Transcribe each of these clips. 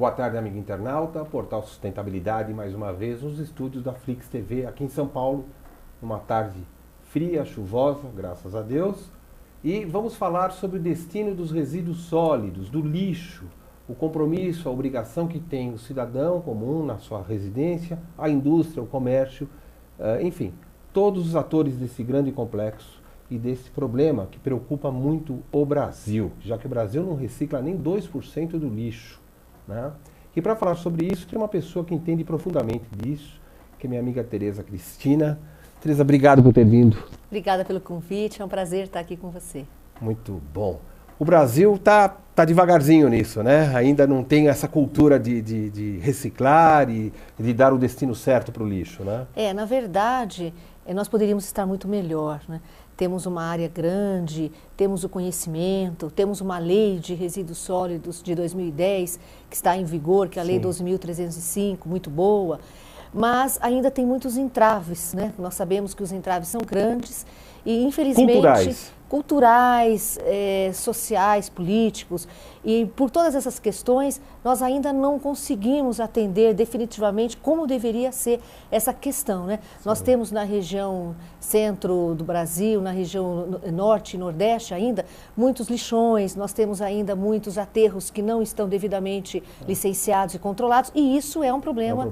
boa tarde, amigo internauta. Portal Sustentabilidade, mais uma vez, nos estúdios da Flix TV, aqui em São Paulo, numa tarde fria, chuvosa, graças a Deus. E vamos falar sobre o destino dos resíduos sólidos, do lixo, o compromisso, a obrigação que tem o cidadão comum na sua residência, a indústria, o comércio, enfim, todos os atores desse grande complexo e desse problema que preocupa muito o Brasil, já que o Brasil não recicla nem 2% do lixo, né? E para falar sobre isso, tem uma pessoa que entende profundamente disso, que é minha amiga Tereza Cristina. Tereza, obrigado por ter vindo. Obrigada pelo convite, é um prazer estar aqui com você. Muito bom. O Brasil tá devagarzinho nisso, né? Ainda não tem essa cultura de reciclar e de dar o destino certo para o lixo, né? Na verdade, nós poderíamos estar muito melhor, né? Temos uma área grande, temos o conhecimento, temos uma lei de resíduos sólidos de 2010 que está em vigor, que é a Lei 12.305, muito boa, mas ainda tem muitos entraves, né? Nós sabemos que os entraves são grandes e, infelizmente, culturais, sociais, políticos, e por todas essas questões nós ainda não conseguimos atender definitivamente como deveria ser essa questão, né? Nós temos na região centro do Brasil, na região norte e nordeste ainda, muitos lixões, nós temos ainda muitos aterros que não estão devidamente licenciados e controlados, e isso é um problema,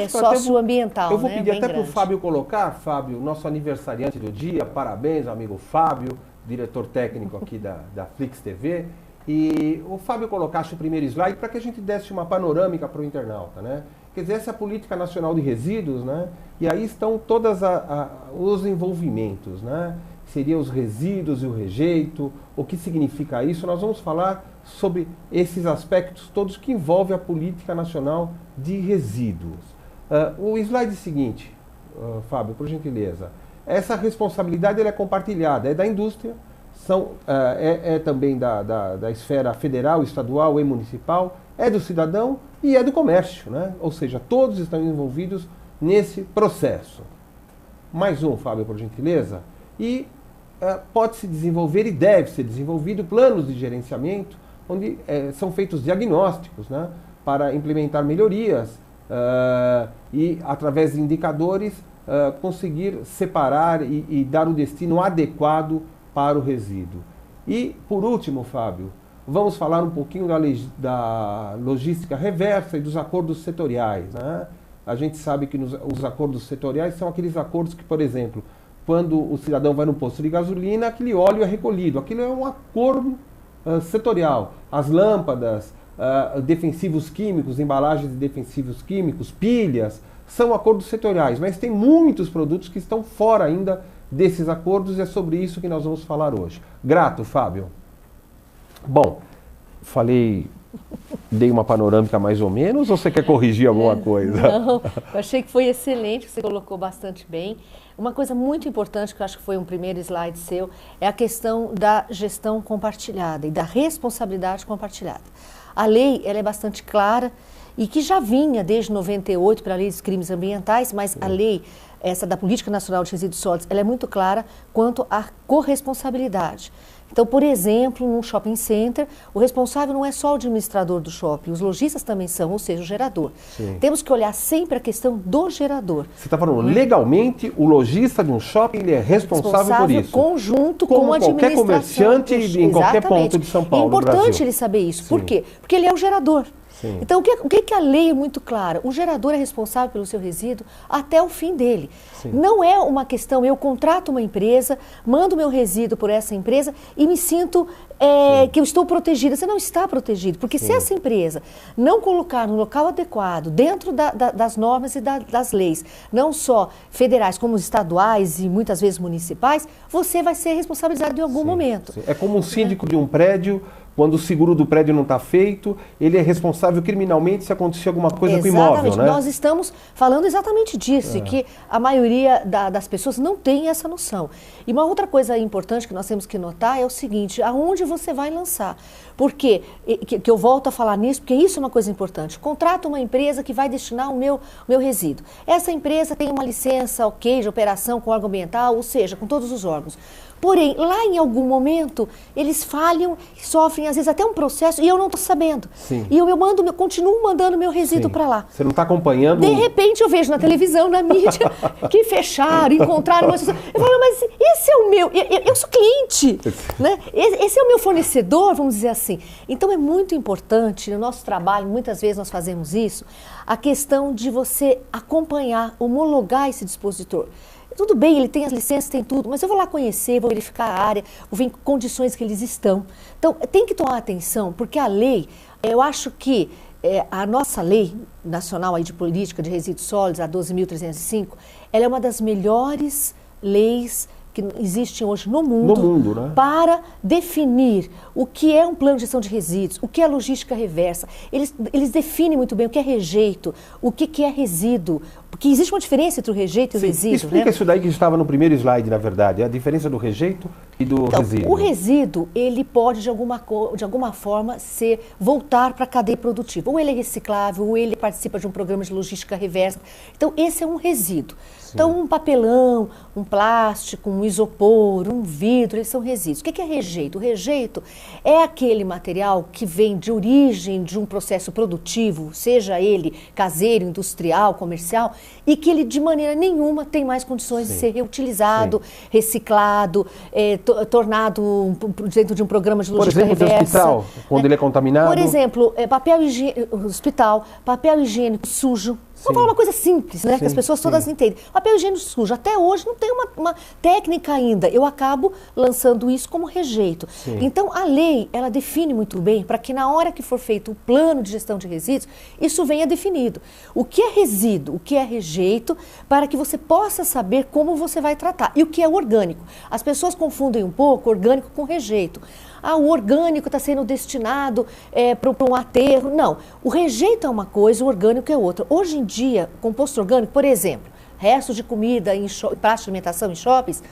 socioambiental. Eu vou pedir até para o Fábio colocar, Fábio, nosso aniversariante do dia, parabéns, amigo Fábio, diretor técnico aqui da Flix TV, e o Fábio colocasse o primeiro slide para que a gente desse uma panorâmica para o internauta, né? Quer dizer, essa é a Política Nacional de Resíduos, né? E aí estão todos os envolvimentos, né? Seria os resíduos e o rejeito, o que significa isso? Nós vamos falar sobre esses aspectos todos que envolvem a Política Nacional de Resíduos. O slide seguinte, Fábio, por gentileza. Essa responsabilidade ela é compartilhada, é da indústria, também da esfera federal, estadual e municipal, é do cidadão e é do comércio, né? Ou seja, todos estão envolvidos nesse processo. Mais um, Fábio, por gentileza. E pode-se desenvolver e deve ser desenvolvido planos de gerenciamento, onde são feitos diagnósticos, né? Para implementar melhorias e, através de indicadores, conseguir separar e dar o destino adequado para o resíduo. E, por último, Fábio, vamos falar um pouquinho da logística reversa e dos acordos setoriais, né? A gente sabe que os acordos setoriais são aqueles acordos que, por exemplo, quando o cidadão vai no posto de gasolina, aquele óleo é recolhido. Aquilo é um acordo setorial. As lâmpadas, defensivos químicos, embalagens de defensivos químicos, pilhas, são acordos setoriais, mas tem muitos produtos que estão fora ainda desses acordos e é sobre isso que nós vamos falar hoje. Grato, Fábio. Bom, dei uma panorâmica mais ou menos, ou você quer corrigir alguma coisa? Não, eu achei que foi excelente, você colocou bastante bem. Uma coisa muito importante, que eu acho que foi um primeiro slide seu, é a questão da gestão compartilhada e da responsabilidade compartilhada. A lei ela é bastante clara e que já vinha desde 98 para a Lei dos Crimes Ambientais, mas a lei, essa da Política Nacional de Resíduos Sólidos, ela é muito clara quanto à corresponsabilidade. Então, por exemplo, num shopping center, o responsável não é só o administrador do shopping, os lojistas também são, ou seja, o gerador. Sim. Temos que olhar sempre a questão do gerador. Você está falando, legalmente, o lojista de um shopping ele é responsável por isso? Conjunto com a administração. Qualquer comerciante em qualquer ponto de São Paulo, é importante ele saber isso. Sim. Por quê? Porque ele é o gerador. Sim. Então, o que a lei é muito clara? O gerador é responsável pelo seu resíduo até o fim dele. Sim. Não é uma questão, eu contrato uma empresa, mando meu resíduo por essa empresa e me sinto que eu estou protegida. Você não está protegido, porque se essa empresa não colocar no local adequado, dentro das normas e das leis, não só federais como estaduais e muitas vezes municipais, você vai ser responsabilizado em algum momento. Sim. É como um síndico de um prédio. Quando o seguro do prédio não está feito, ele é responsável criminalmente se acontecer alguma coisa com o imóvel, né? Nós estamos falando exatamente disso, e que a maioria das pessoas não tem essa noção. E uma outra coisa importante que nós temos que notar é o seguinte, aonde você vai lançar? Por quê? Que eu volto a falar nisso, porque isso é uma coisa importante. Contrato uma empresa que vai destinar o meu resíduo. Essa empresa tem uma licença, ok, de operação com órgão ambiental, ou seja, com todos os órgãos. Porém, lá em algum momento, eles falham, sofrem às vezes até um processo e eu não estou sabendo. Sim. E eu continuo mandando meu resíduo para lá. Você não está acompanhando? De repente eu vejo na televisão, na mídia, que fecharam, encontraram uma situação. Eu falo, mas esse é o meu, eu sou cliente, né? Esse é o meu fornecedor, vamos dizer assim. Então é muito importante, no nosso trabalho, muitas vezes nós fazemos isso, a questão de você acompanhar, homologar esse dispositor. Tudo bem, ele tem as licenças, tem tudo, mas eu vou lá conhecer, vou verificar a área, vou ver em que condições que eles estão. Então, tem que tomar atenção, porque a lei, eu acho que a nossa lei nacional aí de política de resíduos sólidos, a 12.305, ela é uma das melhores leis que existem hoje no mundo, né? Para definir o que é um plano de gestão de resíduos, o que é logística reversa. Eles definem muito bem o que é rejeito, o que é resíduo, porque existe uma diferença entre o rejeito e o resíduo. Explica, né? Isso daí que estava no primeiro slide, na verdade, a diferença do rejeito e do resíduo. O resíduo, ele pode de alguma forma voltar para a cadeia produtiva. Ou ele é reciclável, ou ele participa de um programa de logística reversa. Então, esse é um resíduo. Sim. Então, um papelão, um plástico, um isopor, um vidro, eles são resíduos. O que é rejeito? O rejeito é aquele material que vem de origem de um processo produtivo, seja ele caseiro, industrial, comercial, e que ele de maneira nenhuma tem mais condições de ser reutilizado, reciclado, tornado dentro de um programa de logística reversa. Por exemplo, de hospital, quando ele é contaminado. Por exemplo, papel higiênico, hospital, papel higiênico sujo. Vamos falar uma coisa simples, né? Que as pessoas todas entendem. Papel higiênico sujo, até hoje não tem uma técnica ainda. Eu acabo lançando isso como rejeito. Sim. Então, a lei, ela define muito bem para que na hora que for feito o plano de gestão de resíduos, isso venha definido. O que é resíduo, o que é rejeito, para que você possa saber como você vai tratar. E o que é orgânico. As pessoas confundem um pouco orgânico com rejeito. O orgânico está sendo destinado para um aterro. Não, o rejeito é uma coisa, o orgânico é outra. Hoje em dia, composto orgânico, por exemplo, restos de comida em praça de alimentação em shoppings,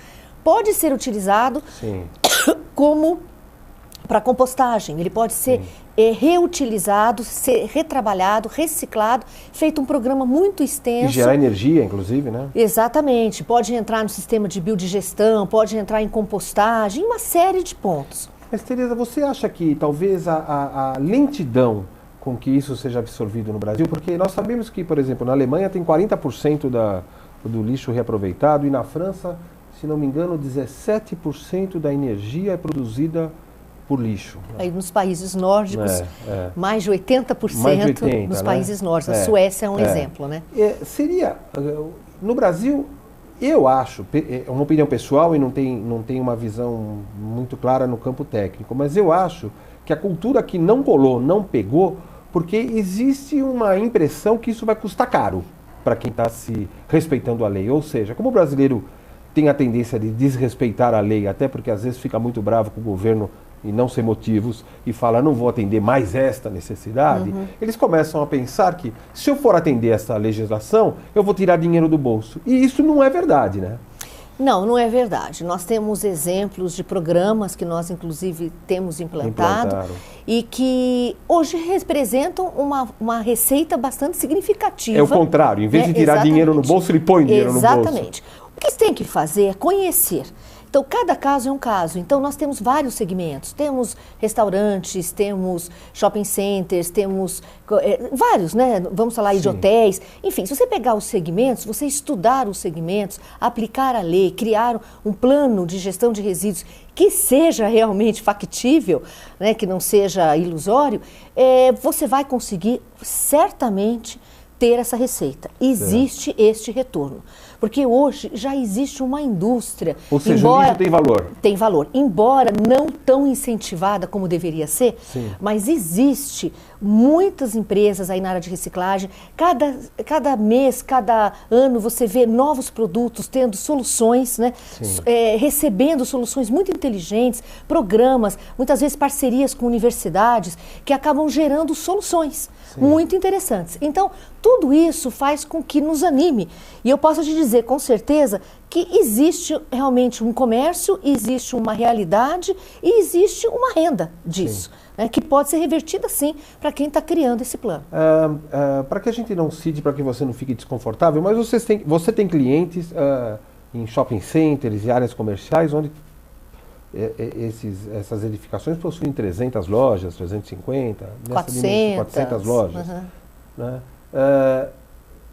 pode ser utilizado como para compostagem. Ele pode ser reutilizado, ser retrabalhado, reciclado, feito um programa muito extenso. E gerar energia, inclusive, né? Exatamente. Pode entrar no sistema de biodigestão, pode entrar em compostagem, uma série de pontos. Mas, Tereza, você acha que talvez a lentidão com que isso seja absorvido no Brasil, porque nós sabemos que, por exemplo, na Alemanha tem 40% do lixo reaproveitado e na França, se não me engano, 17% da energia é produzida por lixo. Aí nos países nórdicos, mais de 80%, nos países nórdicos. A Suécia é um exemplo, né? No Brasil, eu acho, é uma opinião pessoal e não tem uma visão muito clara no campo técnico, mas eu acho que a cultura aqui não colou, não pegou, porque existe uma impressão que isso vai custar caro para quem está se respeitando a lei. Ou seja, como o brasileiro tem a tendência de desrespeitar a lei, até porque às vezes fica muito bravo com o governo e não sem motivos, e fala, não vou atender mais esta necessidade, eles começam a pensar que, se eu for atender essa legislação, eu vou tirar dinheiro do bolso. E isso não é verdade, né? Não é verdade. Nós temos exemplos de programas que nós, inclusive, temos implantado e que hoje representam uma receita bastante significativa. É o contrário. Em vez de tirar dinheiro no bolso, ele põe dinheiro no bolso. Exatamente. O que você tem que fazer é conhecer. Então, cada caso é um caso. Então, nós temos vários segmentos. Temos restaurantes, temos shopping centers, temos vários, né? Vamos falar aí de hotéis. Enfim, se você pegar os segmentos, você estudar os segmentos, aplicar a lei, criar um plano de gestão de resíduos que seja realmente factível, né? Que não seja ilusório, você vai conseguir certamente ter essa receita. Existe este retorno. Porque hoje já existe uma indústria. Ou seja, o lixo tem valor. Tem valor. Embora não tão incentivada como deveria ser, mas existe muitas empresas aí na área de reciclagem. Cada mês, cada ano, você vê novos produtos tendo soluções, né? Recebendo soluções muito inteligentes, programas, muitas vezes parcerias com universidades, que acabam gerando soluções muito interessantes. Então, tudo isso faz com que nos anime. E eu posso te dizer, dizer com certeza que existe realmente um comércio, existe uma realidade e existe uma renda disso, né, que pode ser revertida sim para quem está criando esse plano. Para que a gente não cite, para que você não fique desconfortável, mas você tem clientes em shopping centers e áreas comerciais onde essas edificações possuem 300 lojas, 350, 400 lojas. Né?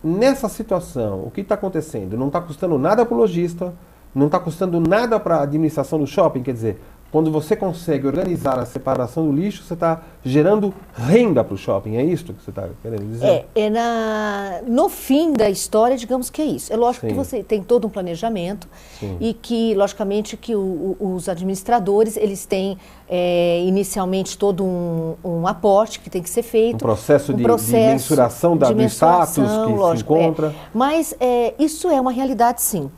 Nessa situação, o que está acontecendo? Não está custando nada para o lojista, não está custando nada para a administração do shopping, quer dizer, quando você consegue organizar a separação do lixo, você está gerando renda para o shopping, é isso que você está querendo dizer? No fim da história, digamos que é isso. É lógico que você tem todo um planejamento e que, logicamente, que os administradores, eles têm inicialmente todo um aporte que tem que ser feito. Um processo de mensuração do status que lógico, se encontra. Mas isso é uma realidade, sim.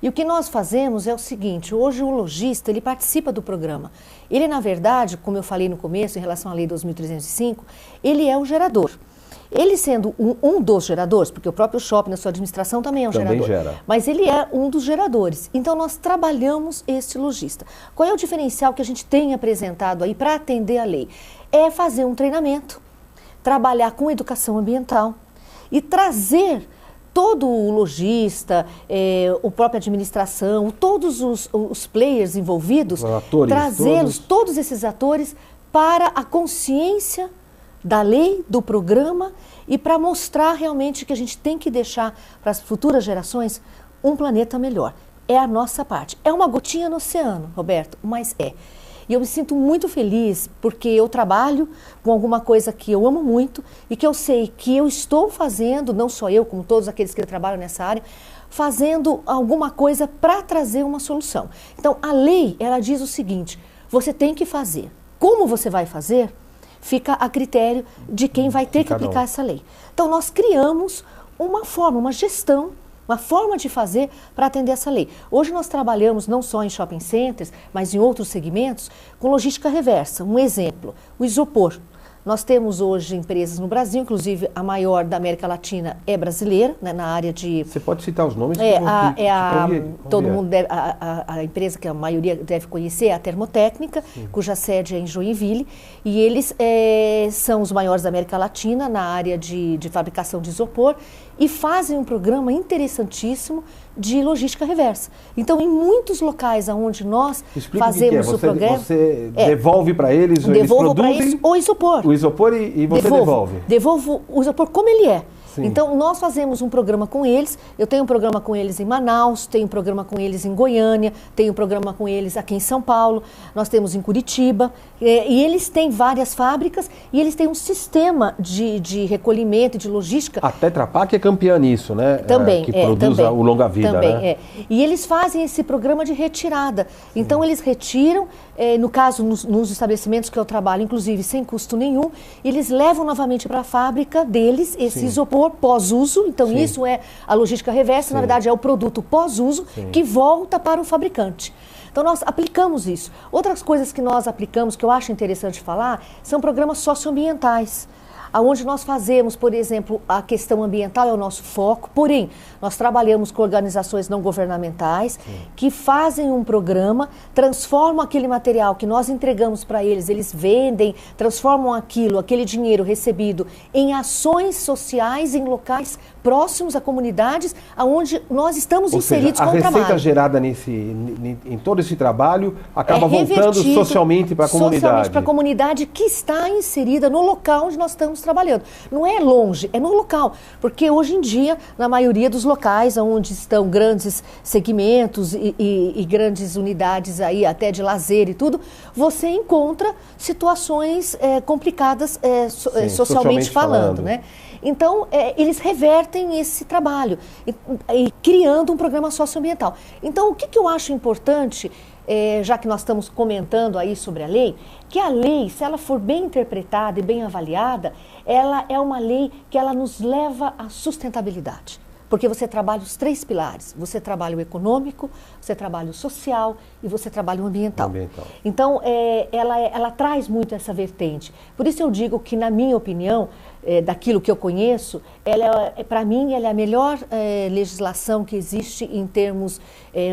E o que nós fazemos é o seguinte, hoje o lojista, ele participa do programa. Ele, na verdade, como eu falei no começo, em relação à Lei 2.305, ele é o gerador. Ele sendo um dos geradores, porque o próprio shopping, na sua administração, também é um gerador. Gera. Mas ele é um dos geradores. Então, nós trabalhamos esse lojista. Qual é o diferencial que a gente tem apresentado aí para atender a lei? É fazer um treinamento, trabalhar com educação ambiental e trazer todo o lojista, a própria administração, todos os players envolvidos, trazê-los, todos esses atores, para a consciência da lei, do programa e para mostrar realmente que a gente tem que deixar para as futuras gerações um planeta melhor. É a nossa parte. É uma gotinha no oceano, Roberto, mas é. E eu me sinto muito feliz porque eu trabalho com alguma coisa que eu amo muito e que eu sei que eu estou fazendo, não só eu, como todos aqueles que trabalham nessa área, fazendo alguma coisa para trazer uma solução. Então, a lei, ela diz o seguinte, você tem que fazer. Como você vai fazer, fica a critério de quem vai ter que aplicar essa lei. Então, nós criamos uma forma, uma gestão, uma forma de fazer para atender essa lei. Hoje nós trabalhamos não só em shopping centers, mas em outros segmentos, com logística reversa. Um exemplo, o isopor. Nós temos hoje empresas no Brasil, inclusive a maior da América Latina é brasileira, né, na área de... Você pode citar os nomes? Todo mundo deve, a empresa que a maioria deve conhecer é a Termotécnica, cuja sede é em Joinville, e eles são os maiores da América Latina na área de fabricação de isopor e fazem um programa interessantíssimo de logística reversa. Então, em muitos locais onde nós fazemos o programa... Você devolve para eles, eles produzem o isopor. O isopor e você devolve? Devolvo o isopor como ele é. Sim. Então, nós fazemos um programa com eles, eu tenho um programa com eles em Manaus, tenho um programa com eles em Goiânia, tenho um programa com eles aqui em São Paulo, nós temos em Curitiba, e eles têm várias fábricas e eles têm um sistema de recolhimento e de logística. A Tetra Pak é campeã nisso, né? Também, que produz o longa-vida, também, né? E eles fazem esse programa de retirada. Então, eles retiram, no caso, nos estabelecimentos que eu trabalho, inclusive sem custo nenhum, eles levam novamente para a fábrica deles esse isopor pós-uso, então isso é a logística reversa, na verdade é o produto pós-uso que volta para o fabricante. Então nós aplicamos isso. Outras coisas que nós aplicamos, que eu acho interessante falar, são programas socioambientais, onde nós fazemos, por exemplo, a questão ambiental é o nosso foco, porém, nós trabalhamos com organizações não governamentais que fazem um programa, transformam aquele material que nós entregamos para eles, eles vendem, transformam aquele dinheiro recebido em ações sociais em locais próximos a comunidades onde nós estamos inseridos com o trabalho. A receita gerada em todo esse trabalho acaba voltando socialmente para a comunidade. Socialmente para a comunidade que está inserida no local onde nós estamos trabalhando. Não é longe, é no local. Porque hoje em dia, na maioria dos locais onde estão grandes segmentos e grandes unidades aí, até de lazer e tudo, você encontra situações complicadas socialmente falando, né? Então, eles revertem esse trabalho e criando um programa socioambiental. Então, o que eu acho importante, já que nós estamos comentando aí sobre a lei, que a lei, se ela for bem interpretada e bem avaliada, ela é uma lei que ela nos leva à sustentabilidade. porque você trabalha os 3 pilares. Você trabalha o econômico, você trabalha o social e você trabalha o ambiental. Então, ela traz muito essa vertente. Por isso eu digo que, na minha opinião, daquilo que eu conheço, para mim, ela é a melhor legislação que existe em termos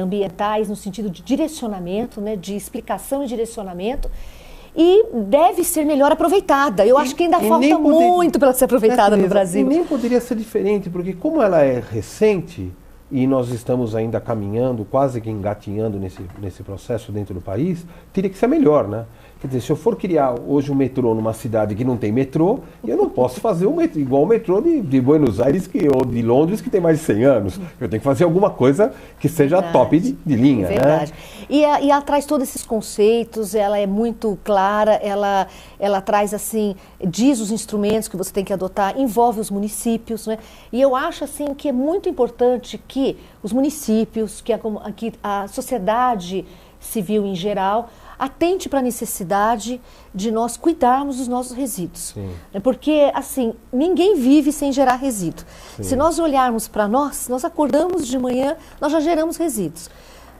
ambientais, no sentido de direcionamento, né, de explicação e direcionamento, e deve ser melhor aproveitada. Eu acho que ainda falta muito para ser aproveitada no Brasil. E nem poderia ser diferente, porque como ela é recente, e nós estamos ainda caminhando, quase que engatinhando nesse processo dentro do país, teria que ser melhor, né? Quer dizer, se eu for criar hoje um metrô numa cidade que não tem metrô, eu não posso fazer igual o metrô de Buenos Aires ou de Londres, que tem mais de 100 anos. Eu tenho que fazer alguma coisa que seja top de linha. Verdade. Né? E ela traz todos esses conceitos, ela é muito clara, ela traz assim, diz os instrumentos que você tem que adotar, envolve os municípios, né? E eu acho assim que é muito importante que os municípios, que a sociedade civil em geral, atente para a necessidade de nós cuidarmos dos nossos resíduos. Sim. Porque, assim, ninguém vive sem gerar resíduo. Sim. Se nós olharmos para nós acordamos de manhã, nós já geramos resíduos.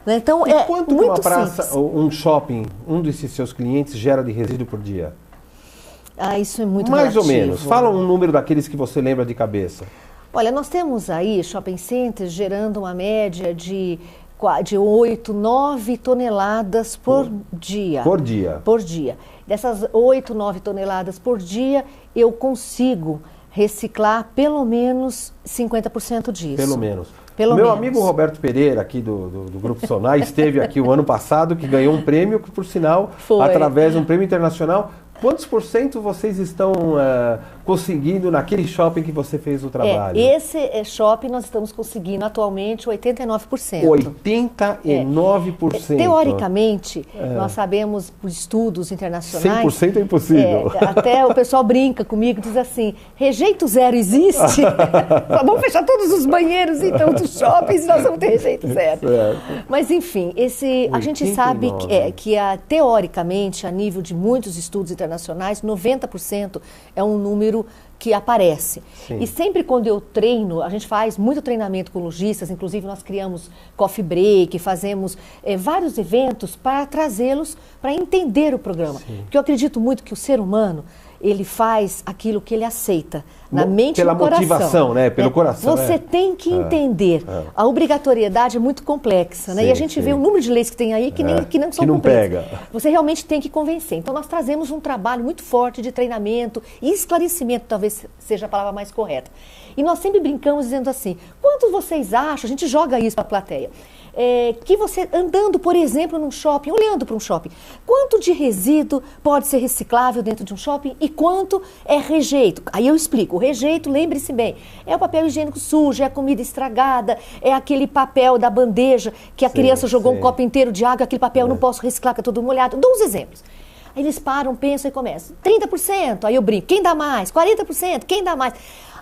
Então, e quanto muito uma praça, simples. Um shopping, um desses seus clientes gera de resíduo por dia? Isso é muito mais relativo. Ou menos. Fala um número daqueles que você lembra de cabeça. Olha, nós temos aí shopping centers gerando uma média de 8, 9 toneladas por dia. Por dia? Por dia. Dessas 8, 9 toneladas por dia, eu consigo reciclar pelo menos 50% disso. Pelo menos. Meu amigo Roberto Pereira, aqui do Grupo Sonai, esteve aqui o ano passado, que ganhou um prêmio, que por sinal, através de um prêmio internacional. Quantos por cento vocês estão conseguindo naquele shopping que você fez o trabalho? Esse shopping nós estamos conseguindo atualmente 89%. 89%. Teoricamente, nós sabemos por estudos internacionais... 100% é impossível. Até o pessoal brinca comigo, diz assim, rejeito zero existe? Vamos fechar todos os banheiros então dos shoppings e nós vamos ter rejeito zero. Certo. Mas enfim, a gente sabe que teoricamente, a nível de muitos estudos internacionais, 90% é um número que aparece. Sim. E sempre quando eu treino, a gente faz muito treinamento com lojistas, inclusive nós criamos coffee break, fazemos vários eventos para trazê-los para entender o programa. Sim. Porque eu acredito muito que o ser humano, ele faz aquilo que ele aceita, na mente e no coração. Pela motivação, né? Pelo coração. Você tem que entender. A obrigatoriedade é muito complexa, né? Sim, e a gente vê o número de leis que tem aí que não são cumpridas. Você realmente tem que convencer. Então, nós trazemos um trabalho muito forte de treinamento e esclarecimento, talvez seja a palavra mais correta. E nós sempre brincamos dizendo assim, quantos vocês acham, a gente joga isso para a plateia, que você andando, por exemplo, num shopping, olhando para um shopping, quanto de resíduo pode ser reciclável dentro de um shopping e quanto é rejeito? Aí eu explico, o rejeito, lembre-se bem, é o papel higiênico sujo, é a comida estragada, é aquele papel da bandeja que a criança jogou um copo inteiro de água, aquele papel eu não posso reciclar, que é todo molhado. Dou uns exemplos. Aí eles param, pensam e começam. 30%, aí eu brinco, quem dá mais? 40%, quem dá mais?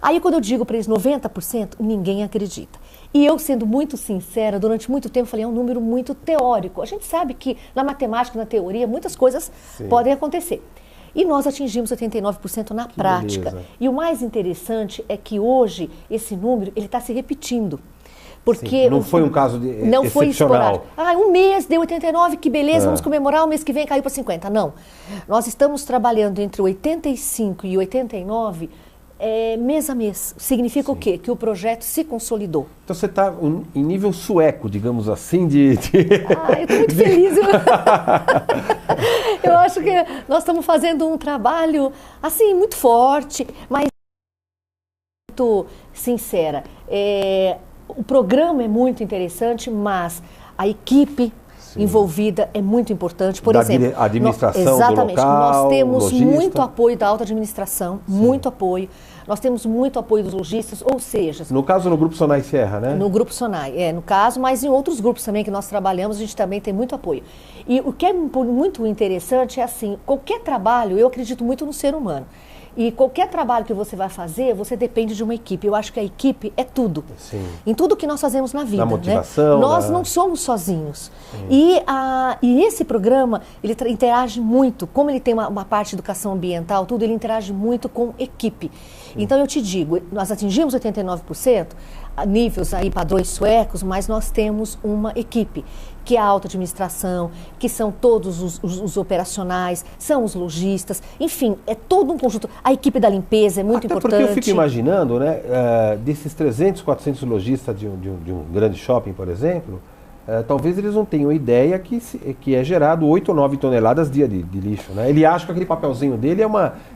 Aí quando eu digo para eles 90%, ninguém acredita. E eu, sendo muito sincera, durante muito tempo falei, é um número muito teórico. A gente sabe que na matemática, na teoria, muitas coisas podem acontecer. E nós atingimos 89% na prática. Beleza. E o mais interessante é que hoje esse número ele está se repetindo. Porque não foi um caso não excepcional. Foi esporádico. Um mês deu 89, que beleza, vamos comemorar, o mês que vem caiu para 50. Não. Nós estamos trabalhando entre 85 e 89 mês a mês. Significa o quê? Que o projeto se consolidou. Então você está em nível sueco, digamos assim, eu estou muito feliz. Eu acho que nós estamos fazendo um trabalho, assim, muito forte, mas muito sincera. O programa é muito interessante, mas a equipe envolvida é muito importante. Por exemplo, a administração exatamente, do local, nós temos logista. Muito apoio da alta administração, muito apoio. Nós temos muito apoio dos lojistas, ou seja... No caso, no Grupo Sonai Serra, né? No Grupo Sonai, no caso, mas em outros grupos também que nós trabalhamos, a gente também tem muito apoio. E o que é muito interessante é assim, qualquer trabalho, eu acredito muito no ser humano. E qualquer trabalho que você vai fazer, você depende de uma equipe. Eu acho que a equipe é tudo. Sim. Em tudo que nós fazemos na vida. Na motivação. Né? Nós não somos sozinhos. E esse programa, ele interage muito, como ele tem uma parte de educação ambiental, tudo, ele interage muito com equipe. Então eu te digo, nós atingimos 89%, níveis aí, padrões suecos, mas nós temos uma equipe, que é a alta administração, que são todos os operacionais, são os lojistas, enfim, é todo um conjunto. A equipe da limpeza é muito importante. Porque eu fico imaginando, né, desses 300, 400 lojistas de um grande shopping, por exemplo, talvez eles não tenham ideia que é gerado 8 ou 9 toneladas dia de lixo, né? Ele acha que aquele papelzinho dele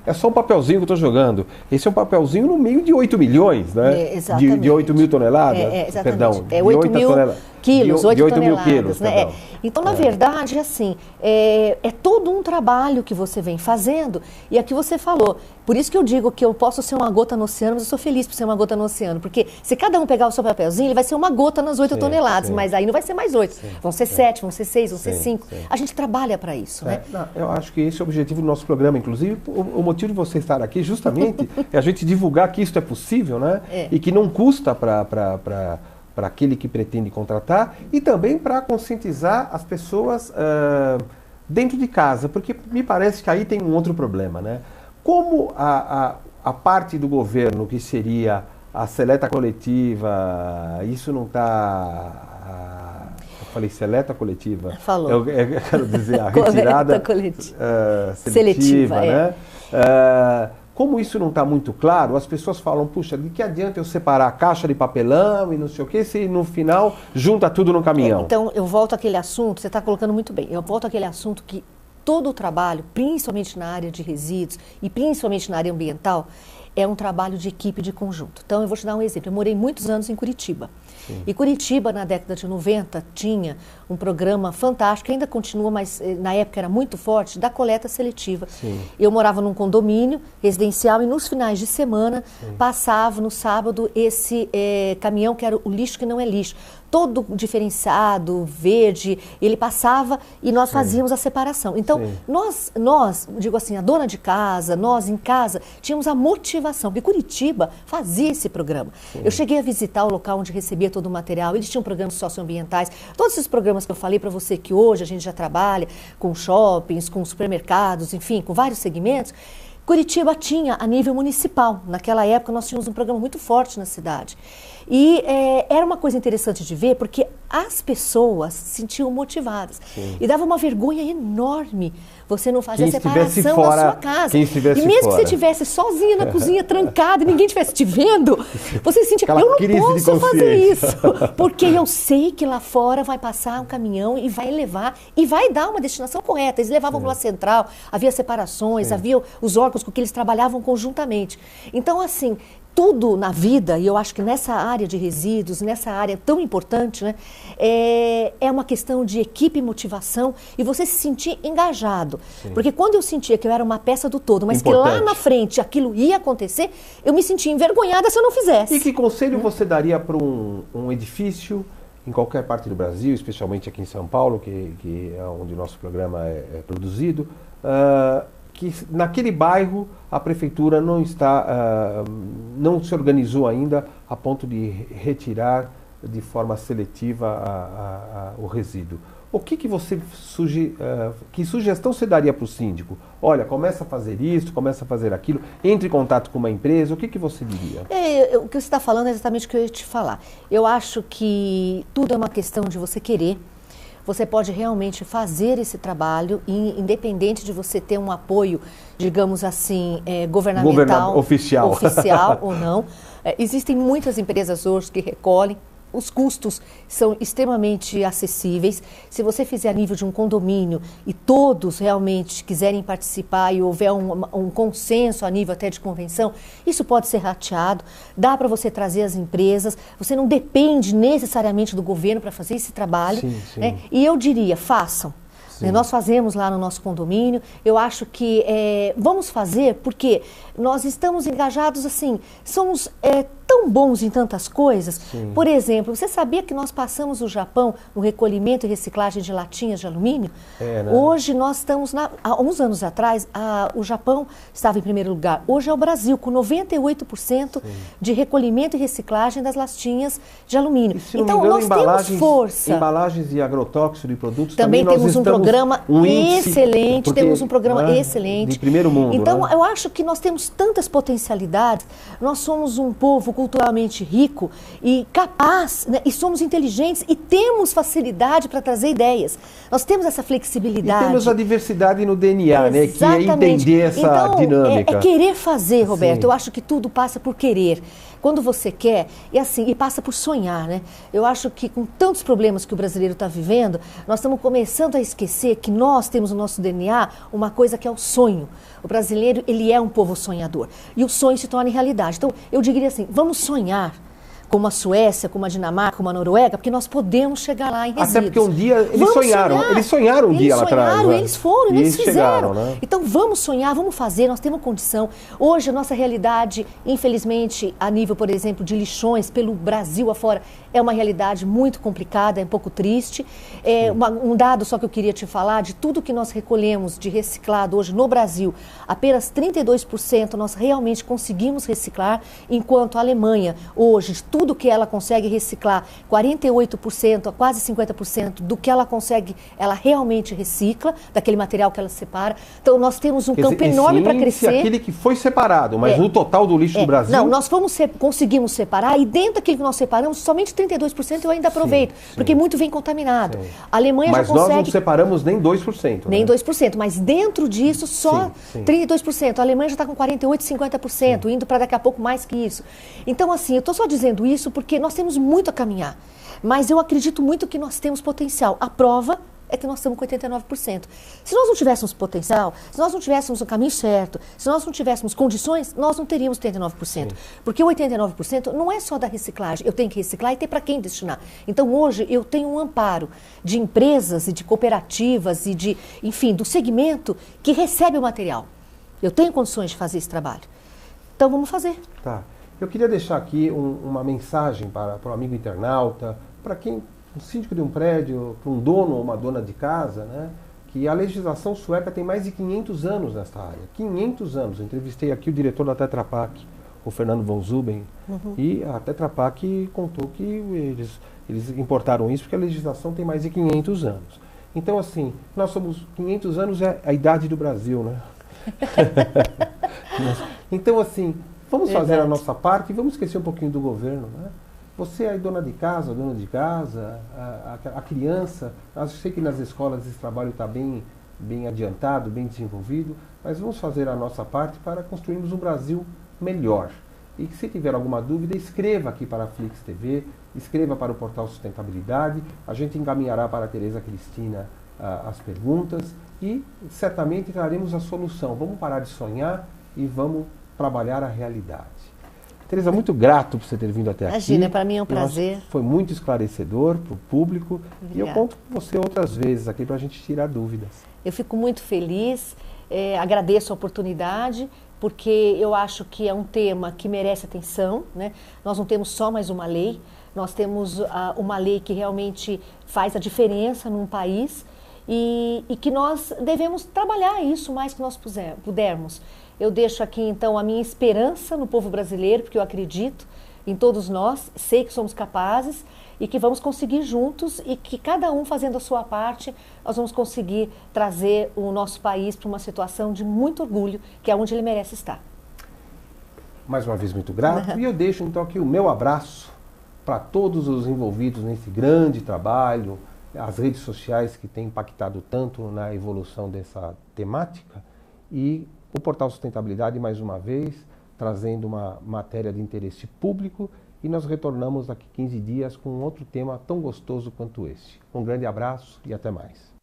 é só um papelzinho que eu estou jogando. Esse é um papelzinho no meio de 8 milhões, né? Exatamente. De 8 mil toneladas? Exatamente. Perdão, é 8 mil quilos, 8 toneladas. Mil quilos, né? Então, na verdade, assim, é todo um trabalho que você vem fazendo, e é que você falou. Por isso que eu digo que eu posso ser uma gota no oceano, mas eu sou feliz por ser uma gota no oceano, porque se cada um pegar o seu papelzinho, ele vai ser uma gota nas 8 toneladas, mas aí não vai ser mais 8, vão ser 7, vão ser 6, vão ser 5. A gente trabalha para isso, né? Não, eu acho que esse é o objetivo do nosso programa, inclusive, o motivo de você estar aqui justamente é a gente divulgar que isso é possível, né? E que não custa para aquele que pretende contratar e também para conscientizar as pessoas dentro de casa, porque me parece que aí tem um outro problema, né? Como a parte do governo, que seria a seleta coletiva, isso não está... eu falei seleta coletiva. Falou. Eu quero dizer a retirada seletiva, né? Como isso não está muito claro, as pessoas falam, puxa, de que adianta eu separar a caixa de papelão e não sei o que, se no final junta tudo no caminhão? Então, eu volto àquele assunto, você está colocando muito bem, eu volto àquele assunto que todo o trabalho, principalmente na área de resíduos e principalmente na área ambiental, é um trabalho de equipe, de conjunto. Então, eu vou te dar um exemplo. Eu morei muitos anos em Curitiba. Sim. E Curitiba, na década de 90, tinha um programa fantástico, que ainda continua, mas na época era muito forte, da coleta seletiva. Sim. Eu morava num condomínio residencial e nos finais de semana passava no sábado esse caminhão que era o lixo que não é lixo. Todo diferenciado, verde, ele passava e nós fazíamos a separação. Então, nós, digo assim, a dona de casa, nós em casa, tínhamos a motivação, porque Curitiba fazia esse programa. Eu cheguei a visitar o local onde recebia todo o material, eles tinham programas socioambientais, todos esses programas que eu falei para você que hoje a gente já trabalha com shoppings, com supermercados, enfim, com vários segmentos. Curitiba tinha a nível municipal. Naquela época nós tínhamos um programa muito forte na cidade. E era uma coisa interessante de ver, porque as pessoas se sentiam motivadas. Sim. E dava uma vergonha enorme você não fazer a separação fora, da sua casa. E mesmo que você estivesse sozinha na cozinha, trancada, e ninguém estivesse te vendo, você se sentia, eu não posso fazer isso. Porque eu sei que lá fora vai passar um caminhão e vai levar, e vai dar uma destinação correta. Eles levavam para a central, havia separações, havia os órgãos com que eles trabalhavam conjuntamente. Então, assim, tudo na vida, e eu acho que nessa área de resíduos, nessa área tão importante, né, é uma questão de equipe e motivação e você se sentir engajado. Sim. Porque quando eu sentia que eu era uma peça do todo, mas que lá na frente aquilo ia acontecer, eu me sentia envergonhada se eu não fizesse. E que conselho você daria para um edifício em qualquer parte do Brasil, especialmente aqui em São Paulo, que é onde o nosso programa é produzido, que naquele bairro a prefeitura não se organizou ainda a ponto de retirar de forma seletiva o resíduo. O que você que sugestão você daria para o síndico? Olha, começa a fazer isso, começa a fazer aquilo, entre em contato com uma empresa, o que você diria? O que você está falando é exatamente o que eu ia te falar. Eu acho que tudo é uma questão de você querer. Você pode realmente fazer esse trabalho, independente de você ter um apoio, digamos assim, governamental, oficial ou não. Existem muitas empresas hoje que recolhem. Os custos são extremamente acessíveis. Se você fizer a nível de um condomínio e todos realmente quiserem participar e houver um consenso a nível até de convenção, isso pode ser rateado. Dá para você trazer as empresas. Você não depende necessariamente do governo para fazer esse trabalho. Sim, sim. Né? E eu diria, façam. Nós fazemos lá no nosso condomínio. Eu acho que vamos fazer porque nós estamos engajados assim, somos tão bons em tantas coisas. Sim. Por exemplo, você sabia que nós passamos o Japão no recolhimento e reciclagem de latinhas de alumínio? Né? Hoje nós estamos, há uns anos atrás, o Japão estava em primeiro lugar. Hoje é o Brasil, com 98% de recolhimento e reciclagem das latinhas de alumínio. E, se não então, me engano, nós temos força. Embalagens de agrotóxico de produtos também temos um programa excelente, temos um programa excelente. De primeiro mundo. Então, né? eu acho que nós temos tantas potencialidades, nós somos um povo culturalmente rico e capaz, né, e somos inteligentes e temos facilidade para trazer ideias. Nós temos essa flexibilidade. E temos a diversidade no DNA, né, que é entender essa então, dinâmica. É querer fazer, Roberto. Sim. Eu acho que tudo passa por querer. Quando você quer, e passa por sonhar, né? Eu acho que com tantos problemas que o brasileiro está vivendo, nós estamos começando a esquecer que nós temos no nosso DNA uma coisa que é o sonho. O brasileiro, ele é um povo sonhador. E o sonho se torna realidade. Então, eu diria assim, vamos sonhar como a Suécia, como a Dinamarca, como a Noruega, porque nós podemos chegar lá em resíduos. Até porque um dia eles sonharam um dia lá atrás. Eles foram, eles fizeram. Chegaram, né? Então vamos sonhar, vamos fazer, nós temos condição. Hoje a nossa realidade, infelizmente, a nível, por exemplo, de lixões pelo Brasil afora, é uma realidade muito complicada, é um pouco triste. Um dado só que eu queria te falar, de tudo que nós recolhemos de reciclado hoje no Brasil, apenas 32% nós realmente conseguimos reciclar, enquanto a Alemanha, hoje, de tudo que ela consegue reciclar, 48% a quase 50% do que ela consegue, ela realmente recicla, daquele material que ela separa. Então nós temos um campo enorme para crescer. Aquele que foi separado, mas no total do lixo do Brasil... Não, nós conseguimos separar, e dentro daquilo que nós separamos, somente 32% eu ainda aproveito, porque muito vem contaminado. A Alemanha já consegue... Mas nós não separamos nem 2%. Nem 2%, mas dentro disso só 32%. A Alemanha já está com 48%, 50%, indo para daqui a pouco mais que isso. Então, assim, eu estou só dizendo isso porque nós temos muito a caminhar. Mas eu acredito muito que nós temos potencial. A prova é que nós estamos com 89%. Se nós não tivéssemos potencial, se nós não tivéssemos o caminho certo, se nós não tivéssemos condições, nós não teríamos 89%. Sim. Porque o 89% não é só da reciclagem. Eu tenho que reciclar e ter para quem destinar. Então, hoje, eu tenho um amparo de empresas e de cooperativas e de, enfim, do segmento que recebe o material. Eu tenho condições de fazer esse trabalho. Então, vamos fazer. Tá. Eu queria deixar aqui uma mensagem para o amigo internauta, para quem... um síndico de um prédio, para um dono ou uma dona de casa, né, que a legislação sueca tem mais de 500 anos nesta área. 500 anos. Eu entrevistei aqui o diretor da Tetra Pak, o Fernando von Zuben, e a Tetra Pak contou que eles importaram isso porque a legislação tem mais de 500 anos. Então, assim, nós somos... 500 anos é a idade do Brasil, né? Então, assim, vamos fazer a nossa parte e vamos esquecer um pouquinho do governo, né? Você é dona de casa, a criança, eu sei que nas escolas esse trabalho está bem adiantado, bem desenvolvido, mas vamos fazer a nossa parte para construirmos um Brasil melhor. E que se tiver alguma dúvida, escreva aqui para a Flix TV, escreva para o Portal Sustentabilidade, a gente encaminhará para a Tereza Cristina as perguntas e certamente traremos a solução. Vamos parar de sonhar e vamos trabalhar a realidade. Tereza, muito grato por você ter vindo até aqui. Imagina, para mim é um prazer. Foi muito esclarecedor para o público. Obrigada. E eu conto com você outras vezes aqui para a gente tirar dúvidas. Eu fico muito feliz, agradeço a oportunidade, porque eu acho que é um tema que merece atenção, né? Nós não temos só mais uma lei, nós temos uma lei que realmente faz a diferença num país e que nós devemos trabalhar isso o mais que nós pudermos. Eu deixo aqui, então, a minha esperança no povo brasileiro, porque eu acredito em todos nós, sei que somos capazes e que vamos conseguir juntos e que cada um fazendo a sua parte, nós vamos conseguir trazer o nosso país para uma situação de muito orgulho, que é onde ele merece estar. Mais uma vez, muito grato. E eu deixo, então, aqui o meu abraço para todos os envolvidos nesse grande trabalho, as redes sociais que têm impactado tanto na evolução dessa temática e o Portal Sustentabilidade, mais uma vez, trazendo uma matéria de interesse público e nós retornamos daqui 15 dias com outro tema tão gostoso quanto este. Um grande abraço e até mais.